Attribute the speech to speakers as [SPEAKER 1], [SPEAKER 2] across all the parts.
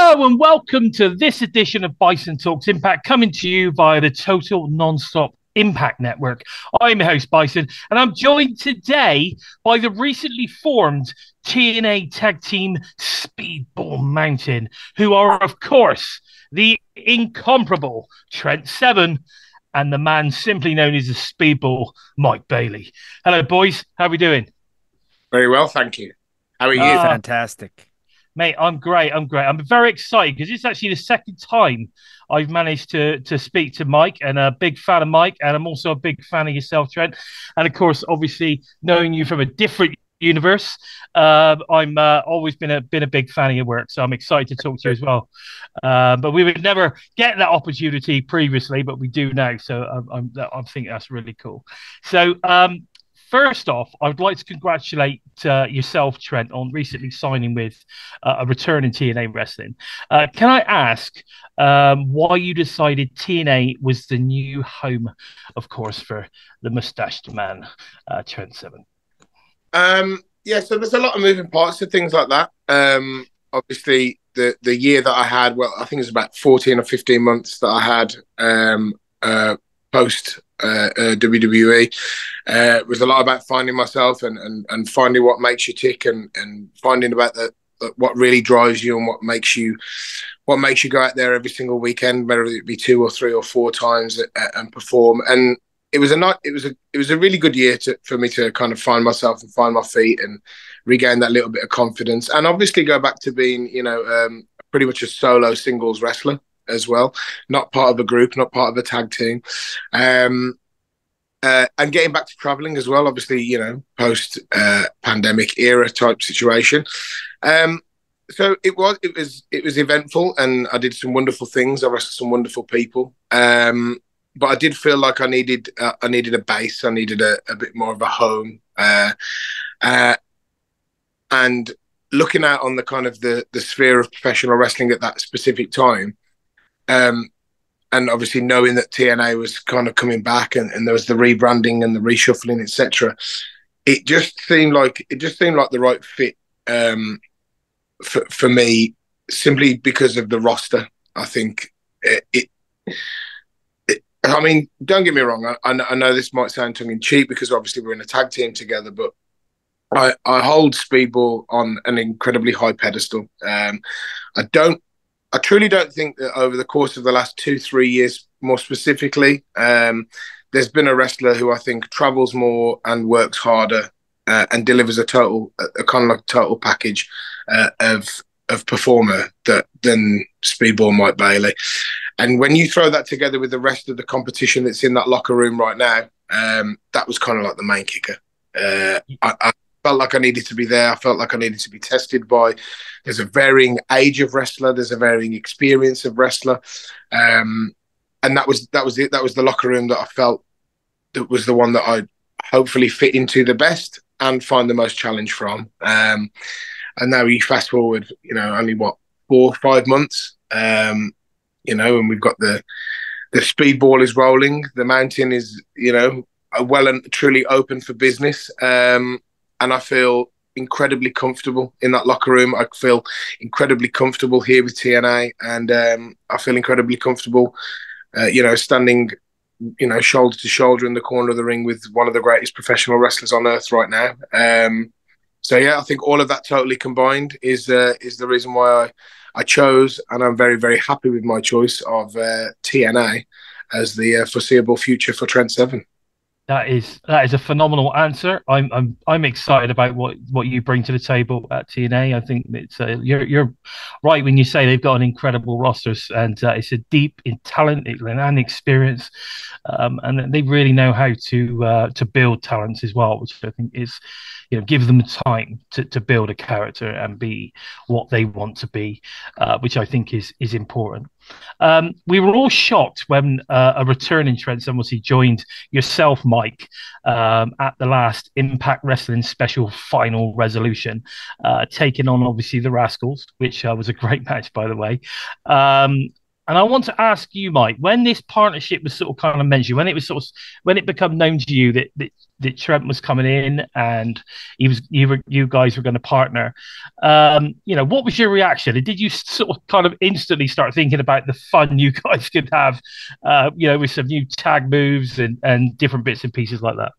[SPEAKER 1] Hello and welcome to this edition of Bison Talks Impact, coming to you via the Total Nonstop Impact Network. I'm your host, Bison, and I'm joined today by the recently formed TNA tag team Speedball Mountain, who are, of course, the incomparable Trent Seven and the man simply known as the Speedball, Mike Bailey. Hello, boys. How are we doing?
[SPEAKER 2] Very well, thank you. How are you?
[SPEAKER 3] Fantastic.
[SPEAKER 1] Mate, I'm great. I'm very excited because it's actually the second time I've managed to speak to Mike, and a big fan of Mike, and I'm also a big fan of yourself, Trent. And of course, obviously, knowing you from a different universe, I'm always been a big fan of your work, so I'm excited to talk to you as well. But we would never get that opportunity previously, but we do now, so I think that's really cool. So. First off, I would like to congratulate yourself, Trent, on recently signing with a return in TNA Wrestling. Can I ask why you decided TNA was the new home, of course, for the mustached man, Trent Seven?
[SPEAKER 2] Yeah, so there's a lot of moving parts to things like that. Obviously, the year that I had, well, I think it was about 14 or 15 months that I had post WWE. Was a lot about finding myself and finding what makes you tick and finding about what really drives you and what makes you go out there every single weekend, whether it be 2 or 3 or 4 times and perform. And it was a really good year for me to kind of find myself and find my feet and regain that little bit of confidence, and obviously go back to being pretty much a solo singles wrestler as well, not part of a group, not part of a tag team. And getting back to traveling as well, obviously, post pandemic era type situation. So it was eventful, and I did some wonderful things. I wrestled some wonderful people. But I did feel like I needed a base. I needed a bit more of a home. And looking out on the kind of the sphere of professional wrestling at that specific time, and obviously knowing that TNA was kind of coming back, and there was the rebranding and the reshuffling, etc. It just seemed like the right fit for me, simply because of the roster. I think I mean, don't get me wrong. I know this might sound tongue in cheek because obviously we're in a tag team together, but I hold Speedball on an incredibly high pedestal. I truly don't think that over the course of the last 2-3 years, more specifically, there's been a wrestler who I think travels more and works harder and delivers a kind of like total package of performer than Speedball Mike Bailey. And when you throw that together with the rest of the competition that's in that locker room right now, that was kind of like the main kicker. I felt like I needed to be there. I felt like I needed to be tested by. There's a varying age of wrestler. There's a varying experience of wrestler, and that was it. That was the locker room that I felt that was the one that I hopefully fit into the best and find the most challenge from. And now you fast forward, only what 4 or 5 months, and we've got the Speedball is rolling. The mountain is, well and truly open for business. And I feel incredibly comfortable in that locker room. I feel incredibly comfortable here with TNA, and I feel incredibly comfortable, standing, shoulder to shoulder in the corner of the ring with one of the greatest professional wrestlers on earth right now. So yeah, I think all of that totally combined is the reason why I chose, and I'm very, very happy with my choice of TNA as the foreseeable future for Trent Seven.
[SPEAKER 1] That is a phenomenal answer. I'm excited about what you bring to the table at TNA. I think it's you're right when you say they've got an incredible roster, and it's a deep in talent and experience, and they really know how to build talents as well, which I think is, give them the time to build a character and be what they want to be, which I think is important. We were all shocked when a returning Trent Seven joined yourself, Mike, at the last Impact Wrestling special final resolution, taking on obviously the Rascals, which was a great match, by the way. And I want to ask you, Mike, when this partnership was sort of kind of mentioned, when it was sort of when it became known to you that Trent was coming in and you guys were going to partner, what was your reaction? And did you sort of kind of instantly start thinking about the fun you guys could have, with some new tag moves and different bits and pieces like that?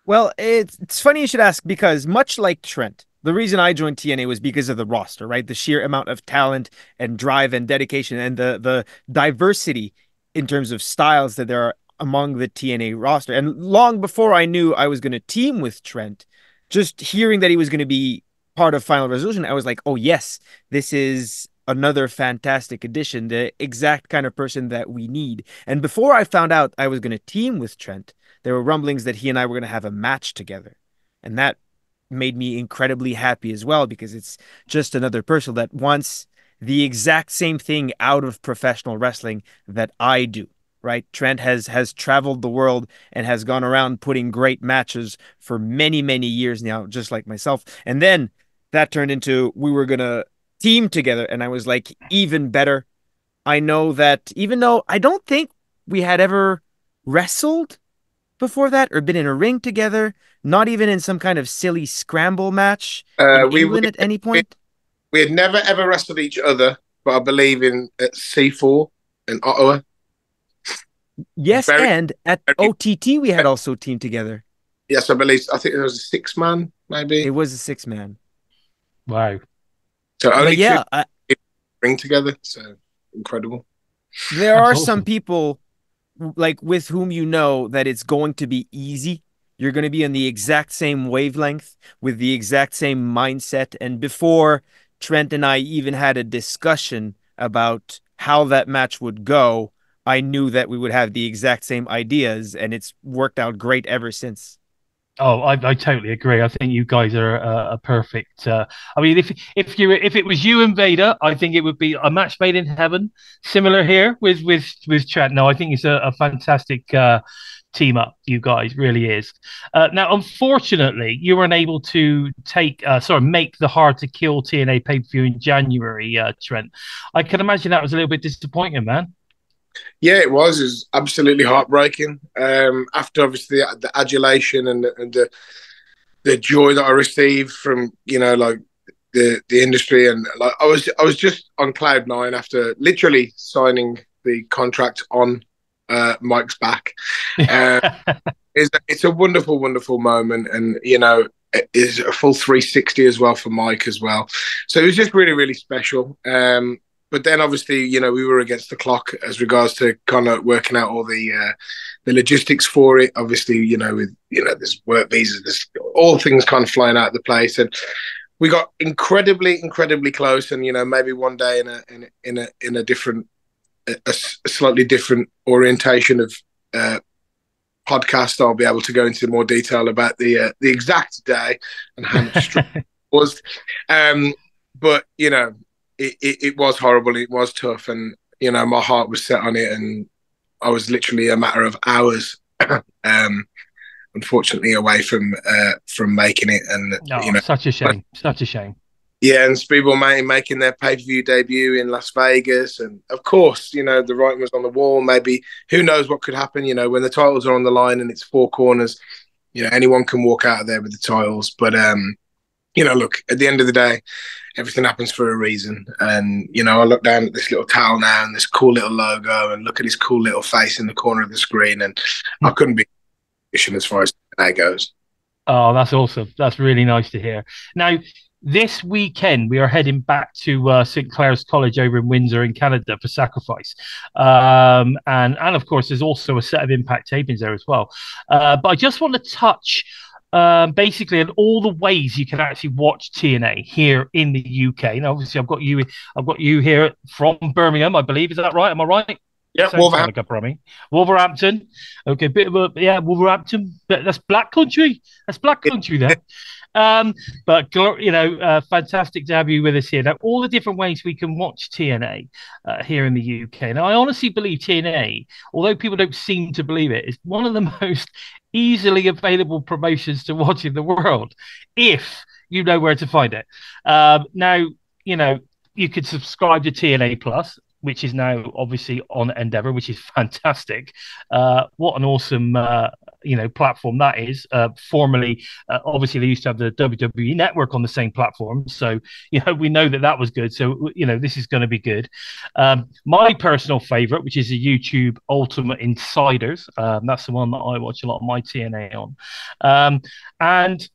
[SPEAKER 3] Well, it's funny you should ask, because much like Trent, the reason I joined TNA was because of the roster, right? The sheer amount of talent and drive and dedication and the diversity in terms of styles that there are among the TNA roster. And long before I knew I was going to team with Trent, just hearing that he was going to be part of Final Resolution, I was like, oh, yes, this is another fantastic addition, the exact kind of person that we need. And before I found out I was going to team with Trent, there were rumblings that he and I were going to have a match together. And that made me incredibly happy as well, because it's just another person that wants the exact same thing out of professional wrestling that I do, right? Trent has traveled the world and has gone around putting great matches for many, many years now, just like myself. And then that turned into we were going to team together. And I was like, even better. I know that even though I don't think we had ever wrestled before that or been in a ring together, not even in some kind of silly scramble match in England at any point.
[SPEAKER 2] We had never ever wrestled each other, but I believe at C4 in Ottawa.
[SPEAKER 3] Yes, and at OTT we had also teamed together.
[SPEAKER 2] Yes, I believe. I think it was a 6-man, maybe.
[SPEAKER 3] It was a 6-man.
[SPEAKER 1] Wow.
[SPEAKER 2] So only two ring together. So incredible.
[SPEAKER 3] There are some people like with whom you know that it's going to be easy. You're going to be on the exact same wavelength with the exact same mindset. And before Trent and I even had a discussion about how that match would go, I knew that we would have the exact same ideas, and it's worked out great ever since.
[SPEAKER 1] Oh, I totally agree. I think you guys are a perfect. I mean, if it was you and Vader, I think it would be a match made in heaven. Similar here with Trent. No, I think it's a fantastic team up. You guys really is. Now, unfortunately, you weren't able to make the Hard to Kill TNA pay per view in January. Trent, I can imagine that was a little bit disappointing, man.
[SPEAKER 2] Yeah, it was. It was absolutely heartbreaking. After obviously the adulation and the joy that I received from the industry, and like I was just on cloud nine after literally signing the contract on Mike's back. It's a wonderful, wonderful moment, and it is a full 360 as well for Mike as well. So it was just really, really special. But then obviously, we were against the clock as regards to kind of working out all the logistics for it. Obviously, with there's work visas, there's all things kind of flying out of the place, and we got incredibly, incredibly close. And maybe one day in a different, a slightly different orientation of podcast, I'll be able to go into more detail about the exact day and how much stress it was. But it was horrible. It was tough, and my heart was set on it, and I was literally a matter of hours, unfortunately, away from making it. And
[SPEAKER 1] such a shame. Such a shame.
[SPEAKER 2] Yeah, and Speedball Mountain making their pay-per-view debut in Las Vegas, and of course, the writing was on the wall. Maybe who knows what could happen? When the titles are on the line and it's four corners, anyone can walk out of there with the titles. But look, at the end of the day, everything happens for a reason. And, I look down at this little towel now and this cool little logo and look at his cool little face in the corner of the screen. And I couldn't be as far as that goes.
[SPEAKER 1] Oh, that's awesome. That's really nice to hear. Now, this weekend, we are heading back to St. Clair's College over in Windsor in Canada for Sacrifice. And of course, there's also a set of Impact tapings there as well. But I just want to touch basically on all the ways you can actually watch TNA here in the UK. Now, obviously, I've got you here from Birmingham, I believe. Is that right? Am I right?
[SPEAKER 2] Yeah,
[SPEAKER 1] Wolverhampton. Okay, Wolverhampton. That's Black Country. That's Black Country there. But fantastic to have you with us here. Now, all the different ways we can watch TNA here in the UK. Now, I honestly believe TNA, although people don't seem to believe it, is one of the most easily available promotions to watch in the world, if you know where to find it. Now, you could subscribe to TNA Plus. which is now obviously on Endeavour, which is fantastic. What an awesome platform that is. Formerly, obviously they used to have the WWE Network on the same platform, so we know that was good. So this is going to be good. My personal favorite, which is the YouTube Ultimate Insiders, that's the one that I watch a lot of my TNA on. And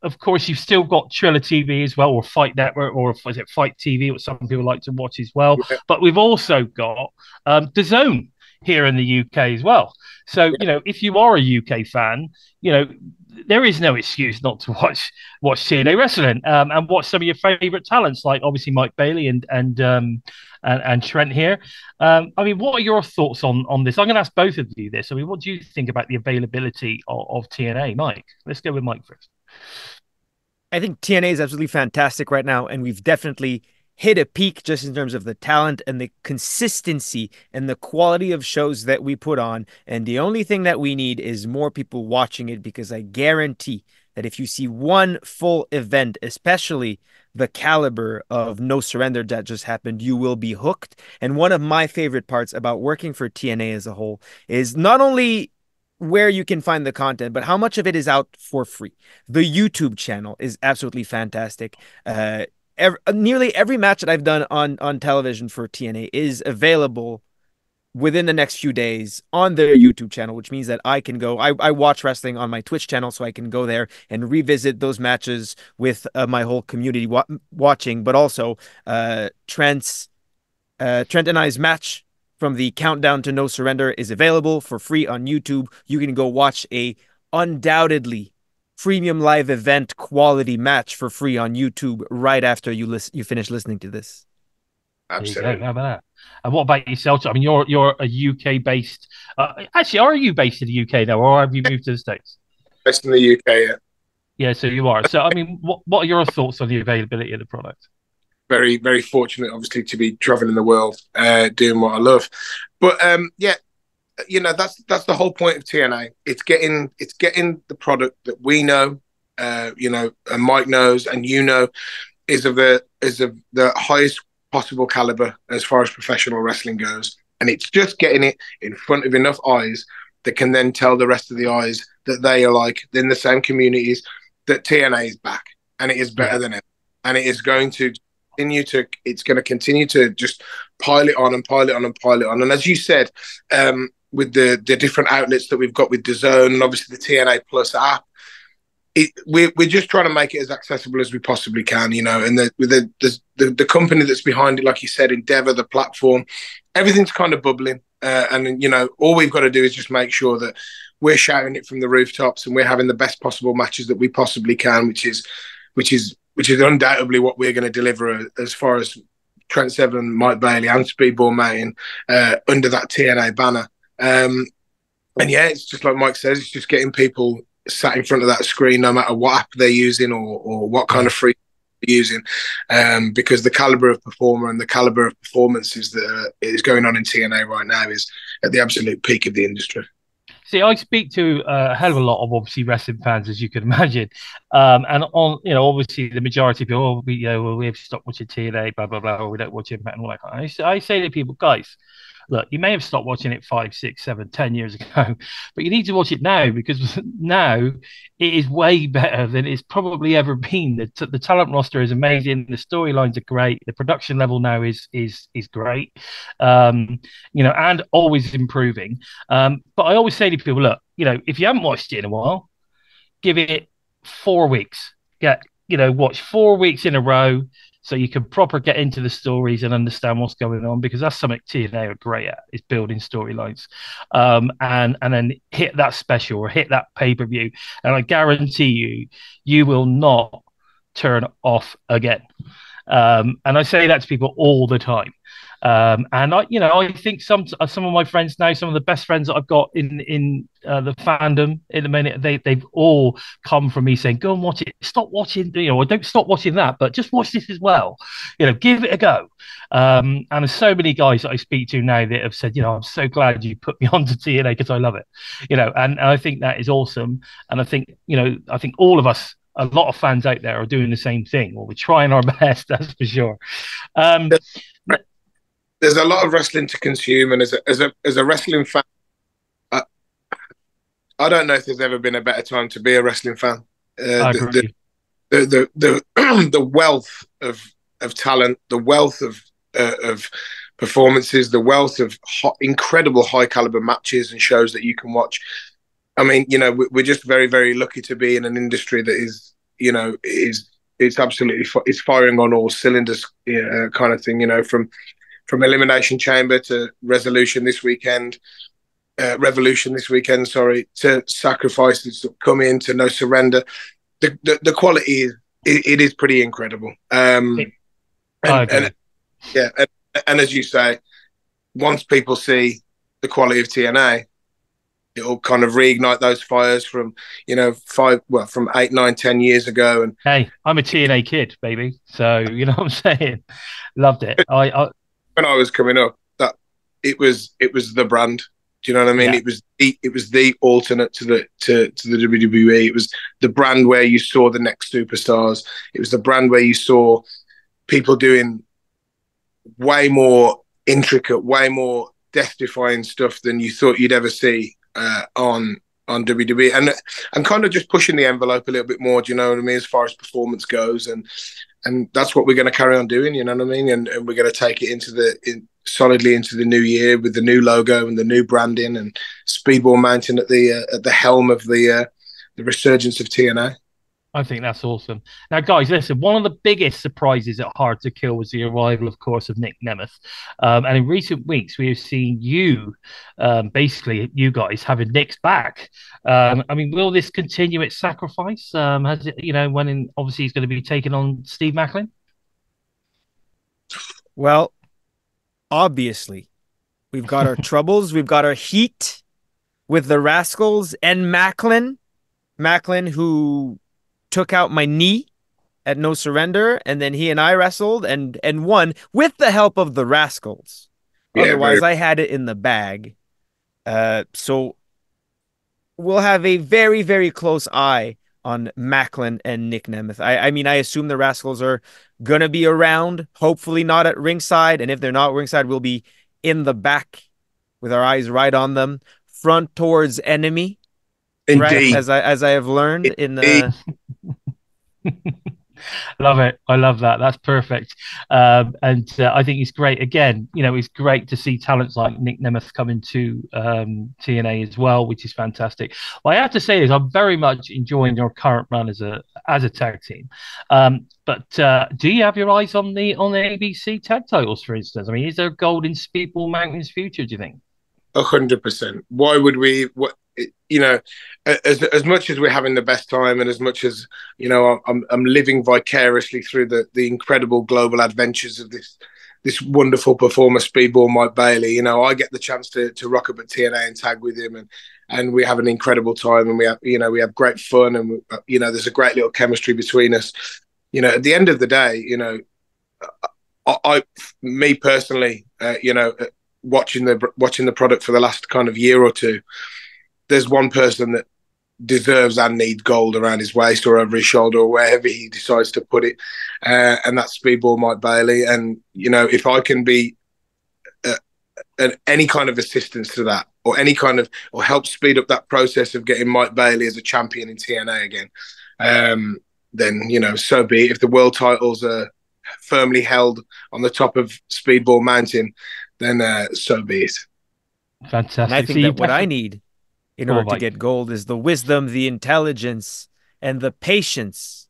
[SPEAKER 1] of course, you've still got Triller TV as well, or Fight Network, or is it Fight TV, what some people like to watch as well.
[SPEAKER 2] Yeah.
[SPEAKER 1] But we've also got DAZN here in the UK as well. So if you are a UK fan, there is no excuse not to watch TNA Wrestling and watch some of your favorite talents, like obviously Mike Bailey and Trent here. I mean, what are your thoughts on this? I'm going to ask both of you this. I mean, what do you think about the availability of TNA, Mike? Let's go with Mike first.
[SPEAKER 3] I think TNA is absolutely fantastic right now, and we've definitely hit a peak just in terms of the talent and the consistency and the quality of shows that we put on. And the only thing that we need is more people watching it, because I guarantee that if you see one full event, especially the caliber of No Surrender that just happened, you will be hooked. And one of my favorite parts about working for TNA as a whole is not only where you can find the content, but how much of it is out for free. The YouTube channel is absolutely fantastic. Nearly every match that I've done on television for TNA is available within the next few days on their YouTube channel, which means that I can go. I watch wrestling on my Twitch channel, so I can go there and revisit those matches with my whole community watching. But also, Trent and I's match from the Countdown to No Surrender is available for free on YouTube. You can go watch a undoubtedly premium live event quality match for free on YouTube right after you finish listening to this.
[SPEAKER 2] Absolutely.
[SPEAKER 1] How about that? And what about yourself? I mean, you're a UK based. Actually, are you based in the UK now, or have you moved to the States?
[SPEAKER 2] Based in the UK, yeah.
[SPEAKER 1] Yeah, so you are. So I mean, what are your thoughts on the availability of the product?
[SPEAKER 2] Very, very fortunate, obviously, to be traveling the world, doing what I love. But yeah, that's the whole point of TNA. It's getting the product that we know, and Mike knows, and is of the highest possible caliber as far as professional wrestling goes, and it's just getting it in front of enough eyes that can then tell the rest of the eyes that they are like in the same communities that TNA is back, and it is better than ever, and it is going to continue to just pile it on and pile it on and pile it on. And as you said, with the different outlets that we've got with DAZN and obviously the TNA Plus app, we're just trying to make it as accessible as we possibly can, and the company that's behind it, like you said, Endeavour, the platform, everything's kind of bubbling. And all we've got to do is just make sure that we're shouting it from the rooftops and we're having the best possible matches that we possibly can, which is undoubtedly what we're going to deliver as far as Trent Seven, Mike Bailey, and Speedball Mountain under that TNA banner. And yeah, it's just like Mike says, it's just getting people sat in front of that screen, no matter what app they're using or what kind of free they're using, because the caliber of performer and the caliber of performances that is going on in TNA right now is at the absolute peak of the industry.
[SPEAKER 1] See, I speak to a hell of a lot of obviously wrestling fans, as you can imagine, and on obviously the majority of people, we have stopped watching TNA, blah blah blah, or we don't watch Impact and all that. I say to people, guys, look, you may have stopped watching it 5, 6, 7, 10 years ago, but you need to watch it now, because now it is way better than it's probably ever been. The talent roster is amazing. The storylines are great. The production level now is great, and always improving. But I always say to people, look, if you haven't watched it in a while, give it 4 weeks. Watch 4 weeks in a row, so you can proper get into the stories and understand what's going on, because that's something TNA are great at, is building storylines. And then hit that special or hit that pay-per-view, and I guarantee you will not turn off again. And I say that to people all the time. And I think some of my friends now, some of the best friends that I've got in the fandom in the minute, they've all come from me saying, go and watch it. Stop watching, or don't stop watching that, but just watch this as well. Give it a go. And there's so many guys that I speak to now that have said, I'm so glad you put me onto TNA because I love it. And I think that is awesome. And I think all of us, a lot of fans out there, are doing the same thing. Well, we're trying our best, that's for sure.
[SPEAKER 2] there's a lot of wrestling to consume, and as a wrestling fan, I, I don't know if there's ever been a better time to be a wrestling fan.
[SPEAKER 1] I agree.
[SPEAKER 2] The wealth of talent, the wealth of performances, the wealth of incredible high caliber matches and shows that you can watch. I mean, you know, we're just very, very lucky to be in an industry that is, you know, it's absolutely it's firing on all cylinders, kind of thing. You know, from Elimination Chamber to Resolution this weekend, Revolution this weekend, sorry, to Sacrifices Come In to No Surrender. The quality it is pretty incredible. And yeah, and as you say, once people see the quality of TNA, it'll kind of reignite those fires from, you know, from 8, 9, 10 years ago. And
[SPEAKER 1] hey, I'm a TNA kid, baby. So you know what I'm saying? Loved it.
[SPEAKER 2] When I was coming up, that it was the brand. Do you know what I mean? Yeah. It was the alternate to the WWE. It was the brand where you saw the next superstars. It was the brand where you saw people doing way more intricate, way more death-defying stuff than you thought you'd ever see on WWE, and kind of just pushing the envelope a little bit more. Do you know what I mean? As far as performance goes, and that's what we're going to carry on doing. You know what I mean? And we're going to take it solidly into the new year with the new logo and the new branding and Speedball Mountain at the helm of the resurgence of TNA.
[SPEAKER 1] I think that's awesome. Now, guys, listen, one of the biggest surprises at Hard to Kill was the arrival, of course, of Nick Nemeth. And in recent weeks, we have seen basically, you guys having Nick's back. I mean, will this continue at Sacrifice? Has it, you know, obviously he's going to be taking on Steve Macklin?
[SPEAKER 3] Well, obviously, we've got our troubles. We've got our heat with the Rascals and Macklin. Macklin, who took out my knee at No Surrender, and then he and I wrestled and won with the help of the Rascals. Yeah, otherwise, I had it in the bag. So we'll have a very, very close eye on Macklin and Nick Nemeth. I mean, I assume the Rascals are going to be around, hopefully not at ringside. And if they're not ringside, we'll be in the back with our eyes right on them, front towards enemy.
[SPEAKER 2] Indeed.
[SPEAKER 3] Right? As I have learned in
[SPEAKER 1] Love it. I love that. That's perfect. I think it's great. Again, you know, it's great to see talents like Nick Nemeth coming to TNA as well, which is fantastic. What I have to say is I'm very much enjoying your current run as a tag team. But do you have your eyes on the ABC tag titles, for instance? I mean, is there gold in Speedball Mountain's future, do you think?
[SPEAKER 2] 100%. Why would we? You know, as much as we're having the best time, and as much as, you know, I'm living vicariously through the incredible global adventures of this wonderful performer, Speedball Mike Bailey. You know, I get the chance to rock up at TNA and tag with him, and we have an incredible time, and we have great fun, and you know, there's a great little chemistry between us. You know, at the end of the day, you know, me personally, you know, watching the product for the last kind of year or two, there's one person that deserves and needs gold around his waist or over his shoulder or wherever he decides to put it, and that's Speedball Mike Bailey. And you know, if I can be any kind of assistance to that, or help speed up that process of getting Mike Bailey as a champion in TNA again, then, you know, so be it. If the world titles are firmly held on the top of Speedball Mountain, then so be it.
[SPEAKER 1] Fantastic.
[SPEAKER 3] And I think that what I need in order to get gold is the wisdom, the intelligence, and the patience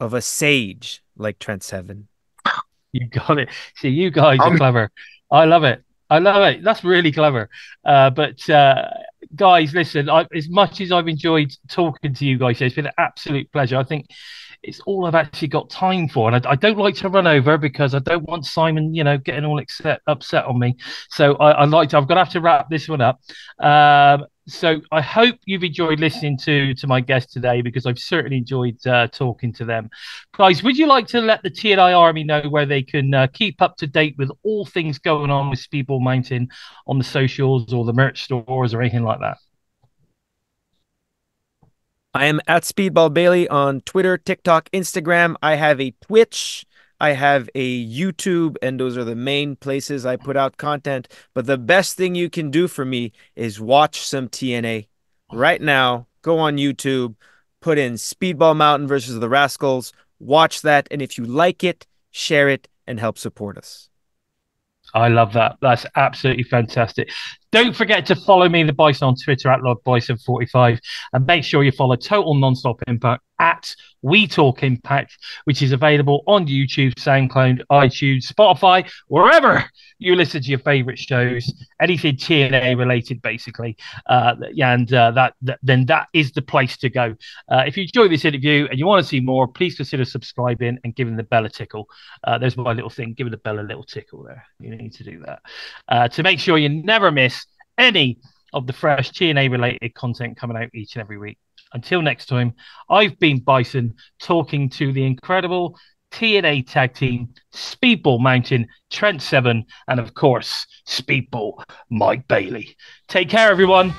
[SPEAKER 3] of a sage like Trent Seven.
[SPEAKER 1] You got it. See, you guys are clever. I love it. I love it. That's really clever. But guys, listen, as much as I've enjoyed talking to you guys, it's been an absolute pleasure. I think it's all I've actually got time for. And I don't like to run over because I don't want Simon, you know, getting all upset on me. So I'm going to have to wrap this one up. So I hope you've enjoyed listening to my guest today, because I've certainly enjoyed talking to them. Guys, would you like to let the TNI Army know where they can keep up to date with all things going on with Speedball Mountain on the socials or the merch stores or anything like that?
[SPEAKER 3] I am at Speedball Bailey on Twitter, TikTok, Instagram. I have a Twitch. I have a YouTube, and those are the main places I put out content. But the best thing you can do for me is watch some TNA right now. Go on YouTube, put in Speedball Mountain versus the Rascals, watch that, and if you like it, share it and help support us.
[SPEAKER 1] I love that. That's absolutely fantastic. Don't forget to follow me, the Bison, on Twitter at LordBison45, and make sure you follow Total Nonstop Impact at We Talk Impact, which is available on YouTube, SoundCloud, iTunes, Spotify, wherever you listen to your favorite shows, anything TNA related, basically. Then that is the place to go. If you enjoyed this interview and you want to see more, please consider subscribing and giving the bell a tickle. There's my little thing. Give the bell a little tickle there. You need to do that to make sure you never miss any of the fresh TNA related content coming out each and every week. Until next time, I've been Bison, talking to the incredible TNA tag team, Speedball Mountain, Trent 7, and of course, Speedball Mike Bailey. Take care, everyone.